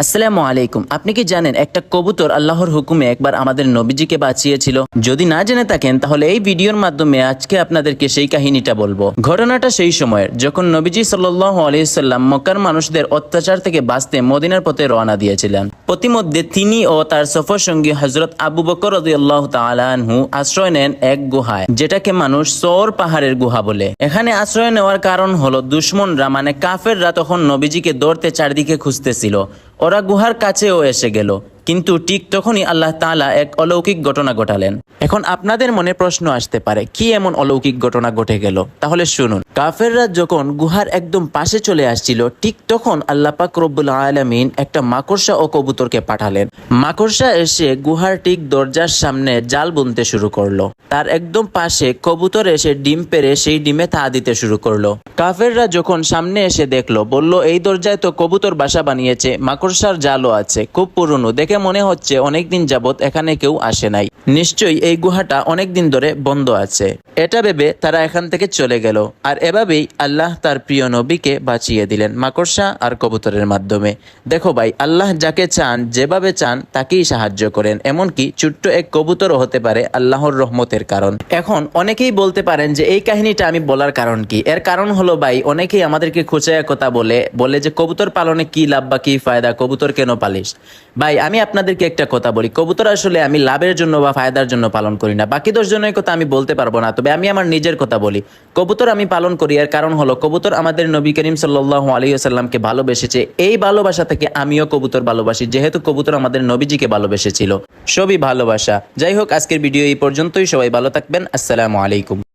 আসসালামু আলাইকুম। আপনি কি জানেন একটা কবুতর আল্লাহর হুকুমে একবার আমাদের নবীজিকে বাঁচিয়েছিল? যদি না জেনে থাকেন তাহলে এই ভিডিওর মাধ্যমে আজকে আপনাদেরকে সেই কাহিনীটা বলবো। ঘটনাটা সেই সময়ের যখন নবীজি সাল্লাল্লাহু আলাইহি সাল্লাম মক্কার মানুষদের অত্যাচার থেকে বাঁচতে মদিনার পথে রওনা দিয়েছিলেন। প্রতিমধ্যে তিনি ও তার সফর সঙ্গী হযরত আবু বকর রাদিয়াল্লাহু তাআলা আনহু আশ্রয় নেন এক গুহায়, যেটাকে মানুষ সওর পাহাড়ের গুহা বলে। এখানে আশ্রয় নেওয়ার কারণ হলো দুশমনরা মানে কাফেররা তখন নবীজিকে ধরতে চারদিকে খুঁজতেছিল। ওরা গুহার কাছেও এসে গেল, কিন্তু ঠিক তখনই আল্লাহ তাআলা এক অলৌকিক ঘটনা ঘটালেন। এখন আপনাদের মনে প্রশ্ন আসতে পারে, কি এমন অলৌকিক ঘটনা ঘটে গেল? তাহলে শুনুন। কাফেররা যখন গুহার একদম পাশে চলে আসছিল, ঠিক তখন আল্লাহ পাক রব্বুল আলামিন একটা মাকড়সা ও কবুতরকে পাঠালেন। মাকড়সা এসে গুহার ঠিক দরজার সামনে জাল বুনতে শুরু করলো। তার একদম পাশে কবুতর এসে ডিম পেড়ে সেই ডিমে তা দিতে শুরু করলো। কাফেররা যখন সামনে এসে দেখলো, বলল এই দরজায় তো কবুতর বাসা বানিয়েছে, মাকড়সার জালও আছে, খুব পুরনো, দেখে মনে হচ্ছে অনেকদিন যাবত এখানে কেউ আসে নাই, নিশ্চয়ই এই গুহাটা অনেকদিন ধরে বন্ধ আছে। এটা ভেবে তারা এখান থেকে চলে গেল। আর এভাবেই আল্লাহ তার প্রিয় নবীকে বাঁচিয়ে দিলেন মাকড়সা আর কবুতরের মাধ্যমে। দেখো ভাই, আল্লাহ যাকে চান যেভাবে চান তাকেই সাহায্য করেন, এমনকি ছোট্ট এক কবুতরও হতে পারে আল্লাহর রহমতের কারণ। এখন অনেকেই বলতে পারেন যে এই কাহিনীটা আমি বলার কারণ কি? এর কারণ হলো ভাই, অনেকেই আমাদেরকে খোঁচায়া কথা বলে যে কবুতর পালনে কি লাভ বা কি ফায়দা, কবুতর কেন পালিস? ভাই আমি আপনাদেরকে একটা কথা বলি, কবুতর আসলে আমি লাভের জন্য বা ফায়দার জন্য পালন করি না। বাকি 10 জনের কথা আমি বলতে পারবো না, তবে আমি আমার নিজের কথা বলি। কবুতর আমি পালন করি, এর কারণ হলো কবুতর আমাদের নবী করিম সাল্লাল্লাহু আলাইহি ওয়াসাল্লামকে ভালোবেসেছে। এই ভালোবাসা থেকে আমিও কবুতর ভালোবাসি, যেহেতু কবুতর আমাদের নবীজিকে ভালোবেসেছিল। সবই ভালোবাসা। যাই হোক, আজকের ভিডিও এই পর্যন্তই। সবাই ভালো থাকবেন। আসসালামু আলাইকুম।